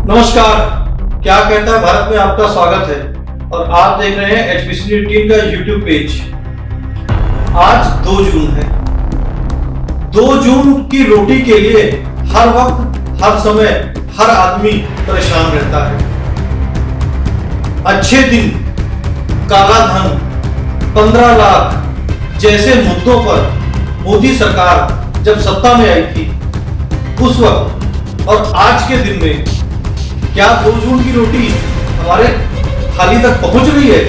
नमस्कार। क्या कहता है भारत में आपका स्वागत है और आप देख रहे हैं HBC न्यूज़ टीम का YouTube पेज। आज 2 जून है। 2 जून की रोटी के लिए हर वक्त, हर समय, हर आदमी परेशान रहता है। अच्छे दिन, काला धन, 15 लाख जैसे मुद्दों पर मोदी सरकार जब सत्ता में आई थी, उस वक्त और आज के दिन में क्या 2 जून की रोटी हमारे थाली तक पहुंच रही है?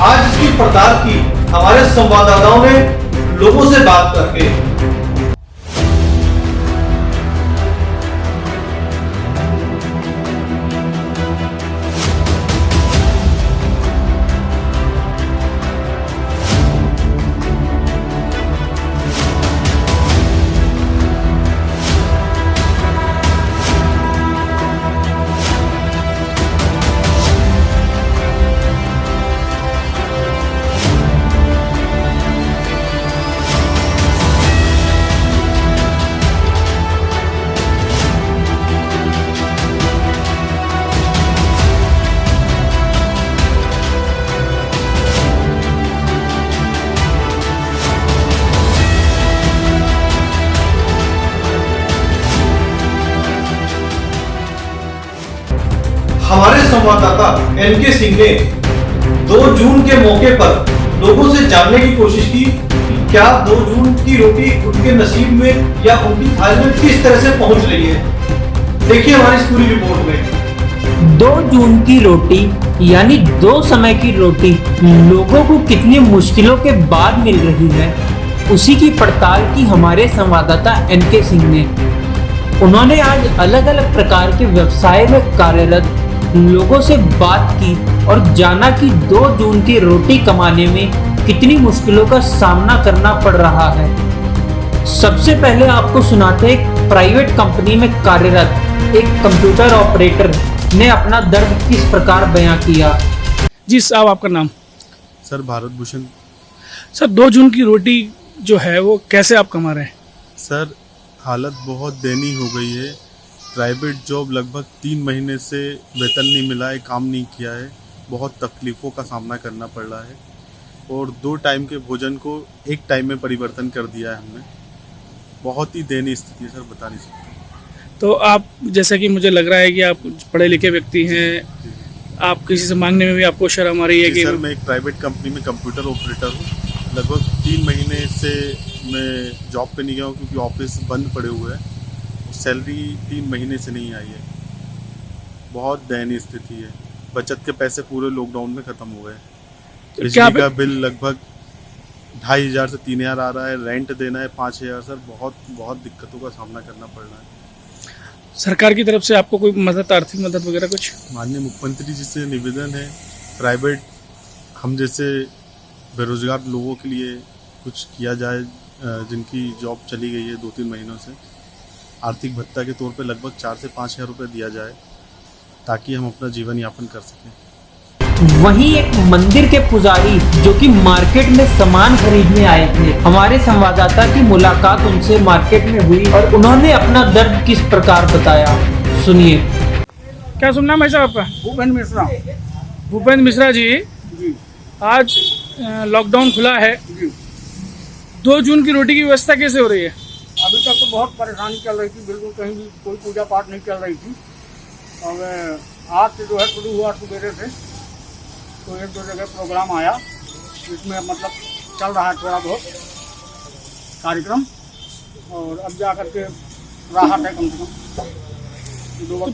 आज इसकी पड़ताल की हमारे संवाददाताओं ने लोगों से बात करके। हमारे संवाददाता NK सिंह ने 2 जून के मौके पर लोगों से जानने की कोशिश की कि क्या 2 जून की रोटी उनके नसीब में या उनकी थाली में किस तरह से पहुंच रही है। देखिए हमारी इस पूरी रिपोर्ट में। 2 जून की रोटी यानी 2 समय की रोटी लोगों को कितनी मुश्किलों के बाद मिल रही है, उसी की पड़ताल की हमारे संवाददाता NK सिंह ने। उन्होंने आज अलग अलग प्रकार के व्यवसाय में कार्यरत लोगों से बात की और जाना कि 2 जून की रोटी कमाने में कितनी मुश्किलों का सामना करना पड़ रहा है। सबसे पहले आपको सुनाते एक प्राइवेट कंपनी में कार्यरत एक कंप्यूटर ऑपरेटर ने अपना दर्द किस प्रकार बयां किया। जी साहब, आपका नाम? सर भारत भूषण। सर 2 जून की रोटी जो है वो कैसे आप कमा रहे हैं? सर हालत बहुत दयनीय हो गई है। प्राइवेट जॉब लगभग 3 महीने से वेतन नहीं मिला है, काम नहीं किया है, बहुत तकलीफ़ों का सामना करना पड़ रहा है और 2 टाइम के भोजन को 1 टाइम में परिवर्तन कर दिया है हमने। बहुत ही दयनीय स्थिति है सर, बता नहीं सकते। तो आप, जैसा कि मुझे लग रहा है कि आप पढ़े लिखे व्यक्ति हैं, आप किसी से मांगने में भी आपको शर्म आ रही है कि? सर मैं एक प्राइवेट कंपनी में कंप्यूटर ऑपरेटर हूँ। लगभग 3 महीने से मैं जॉब पे नहीं गया हूँ क्योंकि ऑफिस बंद पड़े हुए हैं। सैलरी 3 महीने से नहीं आई है। बहुत दयनीय स्थिति है। बचत के पैसे पूरे लॉकडाउन में ख़त्म हो गए। बिजली का बिल लगभग 2500 से 3000 आ रहा है, रेंट देना है 5000। सर बहुत दिक्कतों का सामना करना पड़ रहा है। सरकार की तरफ से आपको कोई मदद, आर्थिक मदद वगैरह कुछ? माननीय मुख्यमंत्री जी से निवेदन है, प्राइवेट हम जैसे बेरोजगार लोगों के लिए कुछ किया जाए, जिनकी जॉब चली गई है 2-3 महीनों से। आर्थिक भत्ता के तौर पे लगभग 4 से 5 हज़ार रुपये दिया जाए ताकि हम अपना जीवन यापन कर सकें। वहीं एक मंदिर के पुजारी जो कि मार्केट में सामान खरीदने आए थे, हमारे संवाददाता की मुलाकात उनसे मार्केट में हुई और उन्होंने अपना दर्द किस प्रकार बताया, सुनिए। क्या सुन नाम है साहब आपका? भूपेंद्र मिश्रा। भूपेंद्र मिश्रा जी, आज लॉकडाउन खुला है, 2 जून की रोटी की व्यवस्था कैसे हो रही है? अभी तक तो बहुत परेशानी चल रही थी, बिल्कुल कहीं भी कोई पूजा पाठ नहीं चल रही थी। और आज से जो है शुरू हुआ सवेरे से, तो 1-2 जगह प्रोग्राम आया, जिसमें मतलब चल रहा है थोड़ा बहुत कार्यक्रम, और अब जा करके राहत है कम से कम। तो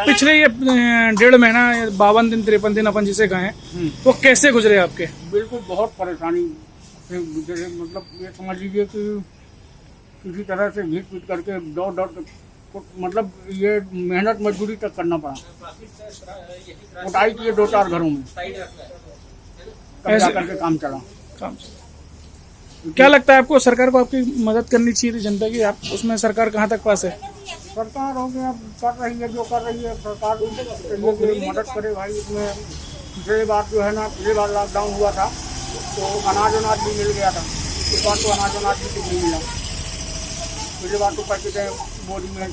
पिछले ये 1.5 महीना, 52 दिन 53 दिन अपन जिसे कहें, वो कैसे गुजरे आपके? बिल्कुल बहुत परेशानी से गुजरे। मतलब ये समझ लीजिए कि किसी तरह से घीट पीट करके दौड़ मतलब ये मेहनत मजदूरी तक करना पड़ा। कुटाई किए 2-4 घरों में, तब जा करके काम चला। क्या लगता है आपको, सरकार को आपकी मदद करनी चाहिए थी जनता की? आप उसमें सरकार कहाँ तक पास है? सरकार हो गया कर रही है जो कर रही है। सरकार मदद करे भाई। इसमें पिछले बार जो है ना, पिछले बार लॉकडाउन हुआ था तो अनाज भी मिल गया था। इस बार तो अनाज भी कुछ नहीं मिला। पिछले बार तो पैकेट बोरी में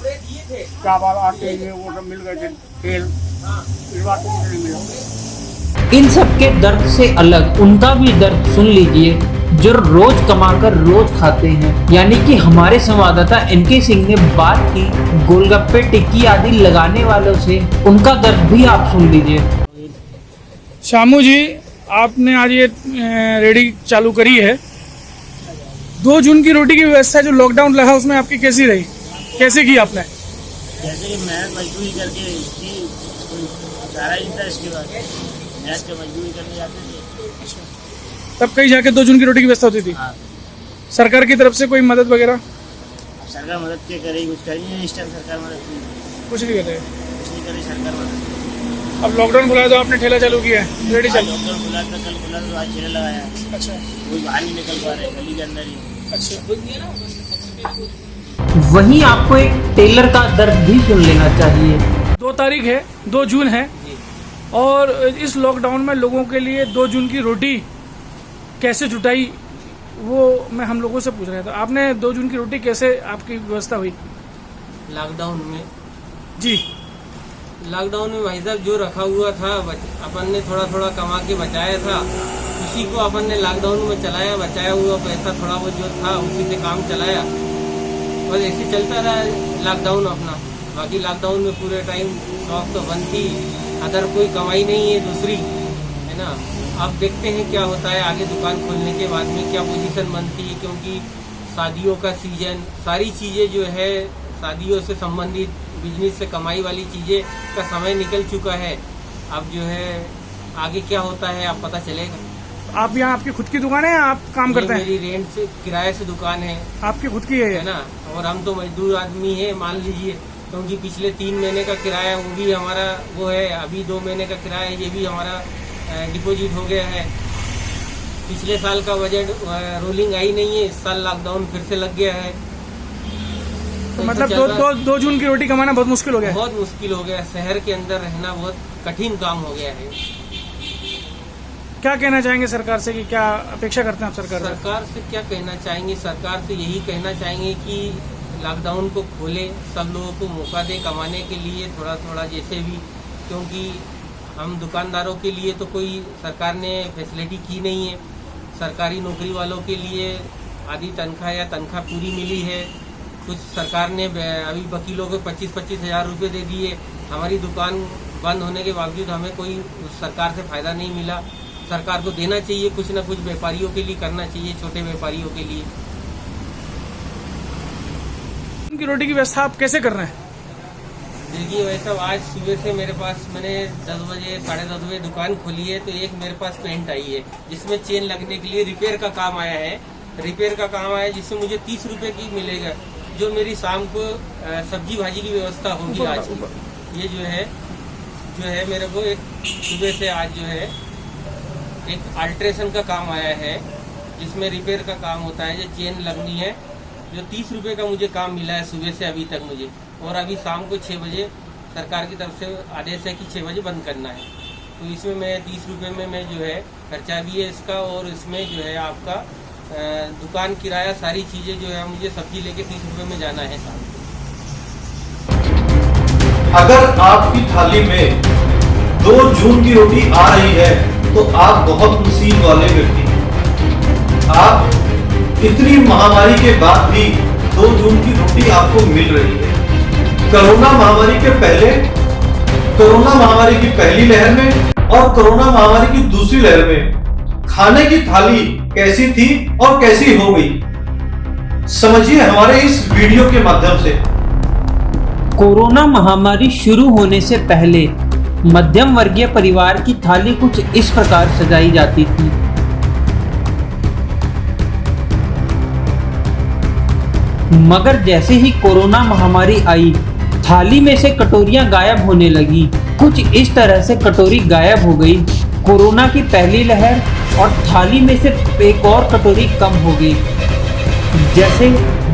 चावल आटे ये वो सब मिल गए थे, तेल, इस बार तो कुछ नहीं मिला। इन सब के दर्द से अलग उनका भी दर्द सुन लीजिए जो रोज कमाकर रोज खाते हैं, यानी कि हमारे संवाददाता एनके सिंह ने बात की गोलगप्पे, टिक्की आदि लगाने वालों से। उनका दर्द भी आप सुन लीजिए। शामू जी, आपने आज ये रेडी चालू करी है। 2 जून की रोटी की व्यवस्था जो लॉकडाउन लगा उसमें आपकी कैसी रही, कैसे की आपने? जैसे कि मेहनत मजदूरी करके की, कोई चारा ही था इसके बाद मेहनत के मजदूरी करने जाते थे। तब कहीं जाके 2 जून की रोटी की व्यवस्था होती थी। हाँ, सरकार की तरफ से कोई मदद वगैरह अब सरकार मदद क्या करेगी, कुछ करेगी इस टाइम सरकार मदद नहीं, कुछ नहीं करे? कुछ नहीं करे सरकार मदद। अब लॉकडाउन खुला है तो आपने ठेला चालू किया है, रेडी आज चालू? लॉकडाउन खुला था, कल खुला तो आज ठेला लगाया। अच्छा कोई बाहर नहीं निकल पा रहे, गली के अंदर ही। अच्छा। वहीं आपको एक टेलर का दर्द भी सुन लेना चाहिए। 2 तारीख है, 2 जून है, और इस लॉकडाउन में लोगों के लिए 2 जून की रोटी कैसे जुटाई वो मैं हम लोगों से पूछ रहा था। आपने 2 जून की रोटी कैसे आपकी व्यवस्था हुई? लॉकडाउन में जी, लॉकडाउन में भाई साहब जो रखा हुआ था अपन ने थोड़ा थोड़ा कमा के बचाया था, उसी को अपन ने लॉकडाउन में चलाया। बचाया हुआ पैसा थोड़ा बहुत जो था उसी से काम चलाया, बस ऐसे चलता रहा लॉकडाउन अपना। बाकी लॉकडाउन में पूरे टाइम शॉप तो बंद थी, अदर कोई कमाई नहीं है दूसरी, है ना। अब देखते हैं क्या होता है आगे, दुकान खोलने के बाद में क्या पोजीशन बनती है, क्योंकि शादियों का सीजन, सारी चीज़ें जो है शादियों से संबंधित बिजनेस से कमाई वाली चीज़ें का समय निकल चुका है। अब जो है आगे क्या होता है आप पता चलेगा। आप यहाँ आपकी खुद की दुकान है या आप काम करते हैं? मेरी रेंट से किराए से दुकान है आपकी खुद की है? ना, और हम तो मजदूर आदमी है मान लीजिए, क्योंकि पिछले 3 महीने का किराया वो भी हमारा वो है, अभी 2 महीने का किराया ये भी हमारा डिपॉजिट हो गया है। पिछले साल का बजट रोलिंग आई नहीं है, इस साल लॉकडाउन फिर से लग गया है। तो मतलब 2 जून की रोटी कमाना बहुत मुश्किल हो गया है? बहुत मुश्किल हो गया, शहर के अंदर रहना बहुत कठिन काम हो गया है। क्या कहना चाहेंगे सरकार से, कि क्या अपेक्षा करते हैं आप सरकार से? सरकार से क्या कहना चाहेंगे, सरकार से यही कहना चाहेंगे कि लॉकडाउन को खोले, सब लोगों को मौका दे कमाने के लिए थोड़ा थोड़ा जैसे भी, क्योंकि हम दुकानदारों के लिए तो कोई सरकार ने फैसिलिटी की नहीं है। सरकारी नौकरी वालों के लिए आधी तनख्वाह या तनख्वाह पूरी मिली है, कुछ सरकार ने अभी वकीलों को 25-25 हज़ार रुपये दे दिए। हमारी दुकान बंद होने के बावजूद हमें कोई सरकार से फ़ायदा नहीं मिला। सरकार को देना चाहिए, कुछ ना कुछ व्यापारियों के लिए करना चाहिए, छोटे व्यापारियों के लिए। उनकी रोटी की व्यवस्था आप कैसे कर रहे हैं? देखिए वैसा आज सुबह से मेरे पास मैंने 10 बजे 10:30 बजे दुकान खोली है, तो एक मेरे पास पेंट आई है जिसमें चेन लगने के लिए रिपेयर का काम आया है। रिपेयर का काम आया जिससे मुझे 30 रुपये की मिलेगा, जो मेरी शाम को सब्जी भाजी की व्यवस्था होगी आज की। ये जो है मेरे को एक सुबह से आज जो है एक अल्ट्रेशन का काम आया है, जिसमें रिपेयर का काम होता है, जो चेन लगनी है, जो 30 रुपये का मुझे काम मिला है सुबह से अभी तक मुझे। और अभी शाम को 6 बजे सरकार की तरफ से आदेश है कि 6 बजे बंद करना है, तो इसमें मैं 30 रुपये में मैं जो है खर्चा भी है इसका, और इसमें जो है आपका दुकान किराया सारी चीज़ें जो है मुझे सब्जी लेके 30 रुपये में जाना है शाम को। अगर आपकी थाली में 2 जून की रोटी आ रही है तो आप बहुत नसीब वाले व्यक्ति हैं। आप इतनी महामारी के बाद भी 2 जून की रोटी आपको मिल रही है। कोरोना महामारी के पहले, कोरोना महामारी की पहली लहर में और कोरोना महामारी की दूसरी लहर में खाने की थाली कैसी थी और कैसी हो गई, समझिए हमारे इस वीडियो के माध्यम से। कोरोना महामारी शुरू होने से पहले मध्यम वर्गीय परिवार की थाली कुछ इस प्रकार सजाई जाती थी। मगर जैसे ही कोरोना महामारी आई, थाली में से कटोरियां गायब होने लगी। कुछ इस तरह से कटोरी गायब हो गई। कोरोना की पहली लहर और थाली में से एक और कटोरी कम हो गई। जैसे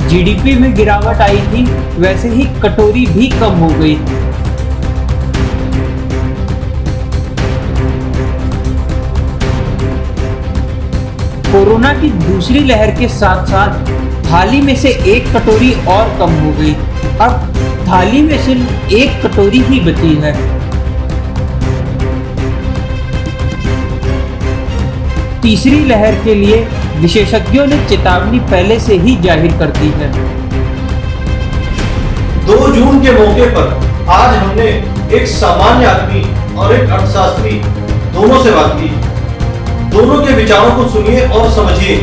जीडीपी में गिरावट आई थी, वैसे ही कटोरी भी कम हो गई। कोरोना की दूसरी लहर के साथ साथ थाली में से एक कटोरी और कम हो गई। अब थाली में सिर्फ एक कटोरी ही बची है। तीसरी लहर के लिए विशेषज्ञों ने चेतावनी पहले से ही जाहिर कर दी है। 2 जून के मौके पर आज हमने एक सामान्य आदमी और एक अर्थशास्त्री दोनों से बात की। दोनों के विचारों को सुनिए और समझिए।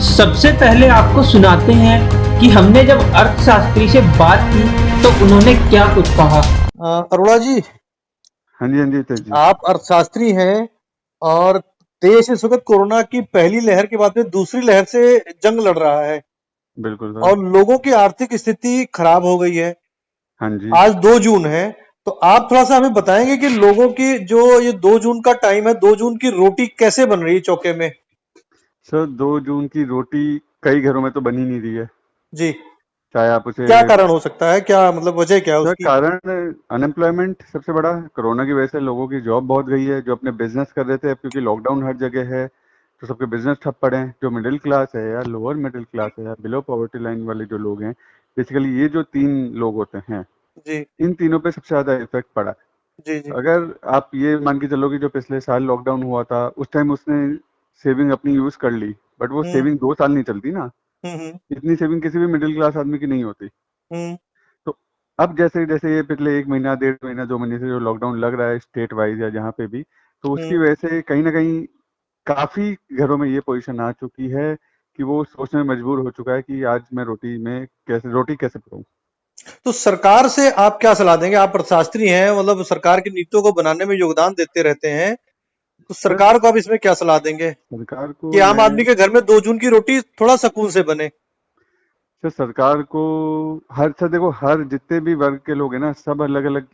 सबसे पहले आपको सुनाते हैं कि हमने जब अर्थशास्त्री से बात की तो उन्होंने क्या कुछ कहा। अरोड़ा जी, हाँ जी तेज जी। आप अर्थशास्त्री हैं और देश इस वक्त कोरोना की पहली लहर के बाद में दूसरी लहर से जंग लड़ रहा है बिल्कुल सर। और लोगों की आर्थिक स्थिति खराब हो गई है। हाँ जी। आज 2 जून है, तो आप थोड़ा सा हमें बताएंगे कि लोगों की जो ये 2 जून का टाइम है, 2 जून की रोटी कैसे बन रही है चौके में? सर 2 जून की रोटी कई घरों में तो बन ही नहीं रही है जी, चाहे आप उसे। क्या कारण हो सकता है, क्या मतलब वजह क्या है सर उसकी? कारण अनएम्प्लॉयमेंट सबसे बड़ा। कोरोना की वजह से लोगों की जॉब बहुत गई है। जो अपने बिजनेस कर रहे थे, अब क्योंकि लॉकडाउन हर जगह है तो सबके बिजनेस ठप पड़े हैं। जो मिडिल क्लास है या लोअर मिडिल क्लास है या बिलो पॉवर्टी लाइन वाले जो लोग हैं, बेसिकली ये जो 3 लोग होते हैं, जी इन तीनों पे सबसे ज्यादा इफेक्ट पड़ा है। जी जी अगर आप ये मान के चलो कि जो पिछले साल लॉकडाउन हुआ था उस टाइम उसने सेविंग अपनी यूज कर ली, बट वो सेविंग 2 साल नहीं चलती ना। इतनी सेविंग किसी भी मिडिल क्लास आदमी की नहीं होती। हम्म तो अब जैसे जैसे ये पिछले 1 महीना 1.5 महीना 2 महीने से जो लॉकडाउन लग रहा है स्टेट वाइज या जहाँ पे भी, तो उसकी वजह से कहीं ना कहीं काफी घरों में ये पोजीशन आ चुकी है कि वो सोचने में मजबूर हो चुका है कि आज मैं रोटी कैसे पकाऊं। तो सरकार से आप क्या सलाह देंगे? आप अर्थशास्त्री हैं, मतलब सरकार की नीतियों को बनाने में योगदान देते रहते हैं, तो सरकार को आप इसमें क्या सलाह देंगे सरकार को कि आम आदमी के घर में 2 जून की रोटी थोड़ा सुकून से बने? सर सरकार को देखो हर जितने भी वर्ग के लोग हैं ना, सब अलग अलग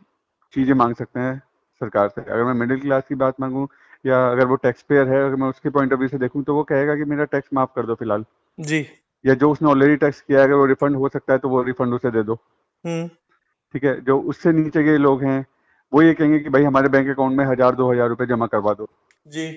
चीजें मांग सकते हैं सरकार से। अगर मैं मिडिल क्लास की बात मांगूं या अगर वो टैक्स पेयर है, अगर मैं उसके पॉइंट ऑफ व्यू से देखूं तो वो कहेगा कि मेरा टैक्स माफ कर दो फिलहाल, जी या जो उसने ऑलरेडी टैक्स किया है अगर वो रिफंड हो सकता है तो वो रिफंड उसे दे दो। हम्म ठीक है, जो उससे नीचे के लोग हैं वो ये कहेंगे कि भाई हमारे बैंक अकाउंट में 1000-2000 रुपए जमा करवा दो। जी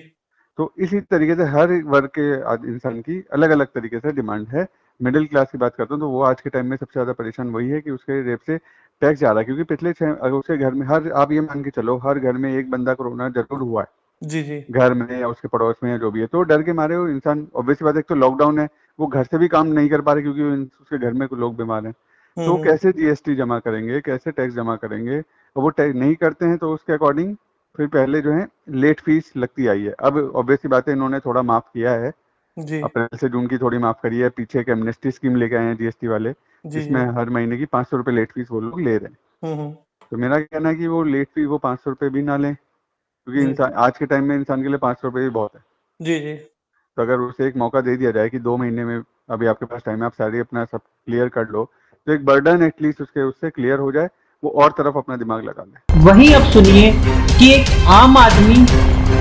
तो इसी तरीके से हर वर्ग के इंसान की अलग अलग तरीके से डिमांड है। मिडिल क्लास की बात करता हूँ तो वो आज के टाइम में सबसे ज्यादा परेशान वही है कि उसके रेप से टैक्स जा रहा है, क्योंकि पिछले अगर उसके घर में आप ये मान के चलो हर घर में एक बंदा कोरोना जरूर हुआ है, जी जी घर में या उसके पड़ोस में या जो भी है। तो डर के मारे वो इंसान, ऑब्वियस बात है, एक तो लॉकडाउन है, वो घर से भी काम नहीं कर पा रहे क्योंकि उसके घर में लोग बीमार हैं। तो वो कैसे जीएसटी जमा करेंगे, कैसे टैक्स जमा करेंगे, और वो टैक्स नहीं करते हैं तो उसके अकॉर्डिंग फिर पहले जो है लेट फीस लगती आई है। अब ऑब्वियस सी बात है, इन्होंने थोड़ा माफ किया है, जी अप्रैल से जून की थोड़ी माफ करी है। पीछे एक एमनेस्टी स्कीम लेके आए हैं जीएसटी वाले, जी जिसमें हर महीने की 500 रुपए लेट फीस वो लोग ले रहे हैं। हम्म तो मेरा कहना है कि वो लेट फीस वो 500 रुपए भी ना लें, क्योंकि इंसान आज के टाइम में इंसान के लिए 500 रुपए भी बहुत है। जी जी तो अगर उसे एक मौका दे दिया जाए कि 2 महीने में अभी आपके पास टाइम है, आप सारी अपना सब क्लियर कर लो, तो एक बर्डन एटलीस्ट उससे क्लियर हो जाए, वो और तरफ अपना दिमाग लगा ले। वहीं अब सुनिए कि एक आम आदमी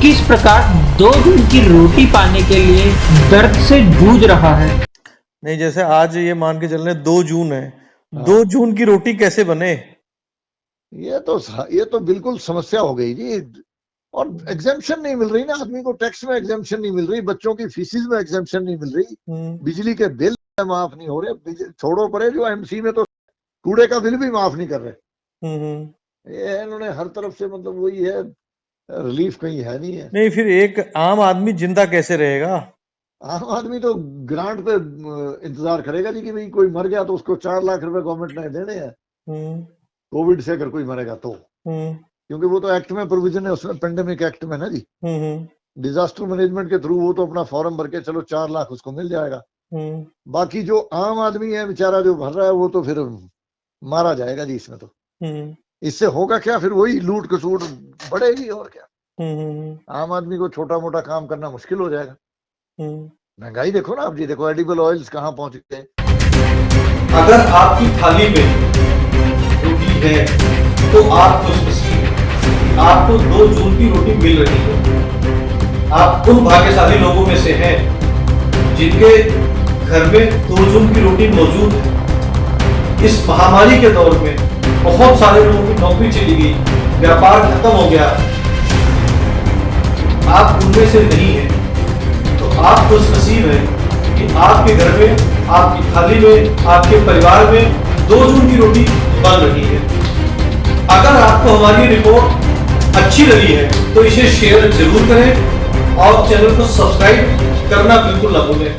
किस प्रकार 2 दिन की रोटी पाने के लिए दर्द से जूझ रहा है। नहीं, जैसे आज ये मान के चल रहे 2 जून है, 2 जून की रोटी कैसे बने? ये तो बिल्कुल समस्या हो गई जी। और एग्जेम्पशन नहीं मिल रही ना आदमी को, टैक्स में एग्जेम्पशन नहीं मिल रही, बच्चों की फीसिस में एग्जेम्पशन नहीं मिल रही, बिजली के बिल माफ नहीं हो रहे। छोड़ो परे जो एमसी में तो कूड़े का बिल भी माफ नहीं कर रहे। ये इन्होंने हर तरफ से मतलब वही है, रिलीफ कहीं है नहीं है। नहीं, फिर एक आम आदमी जिंदा कैसे रहेगा? आम आदमी तो ग्रांट पे इंतजार करेगा जी कि भाई कोई मर गया तो उसको 4 लाख रुपए गवर्नमेंट ने देने हैं, कोविड से अगर कोई मरेगा तो। क्योंकि वो तो एक्ट में प्रोविजन है, उसमें पेंडेमिक एक्ट में ना जी, डिजास्टर मैनेजमेंट के थ्रू वो तो अपना फॉर्म भर के चलो 4 लाख उसको मिल जाएगा। बाकी जो आम आदमी है बेचारा जो भर रहा है वो तो फिर मारा जाएगा जी इसमें। तो इससे होगा क्या, फिर वही लूट खसूट बढ़ेगी और क्या। आम आदमी को छोटा मोटा काम करना मुश्किल हो जाएगा। महंगाई देखो ना आप जी, देखो एडिबल ऑयल्स कहाँ पहुंच गए। अगर आपकी थाली में रोटी है तो आप खुशनसीब हैं, आपको 2 जून की रोटी मिल रही है। आप उन भाग्यशाली लोगों में से हैं जिनके घर में 2 जून की रोटी मौजूद है। इस महामारी के दौर में बहुत सारे लोगों की नौकरी चली गई, व्यापार खत्म हो गया, आप उनमें से नहीं हैं, तो आप खुशनसीब हैं कि आपके घर में, आपकी थाली में, आपके परिवार में 2 जून की रोटी बन रही है। अगर आपको हमारी रिपोर्ट अच्छी लगी है तो इसे शेयर जरूर करें और चैनल को सब्सक्राइब करना बिल्कुल ना भूलें।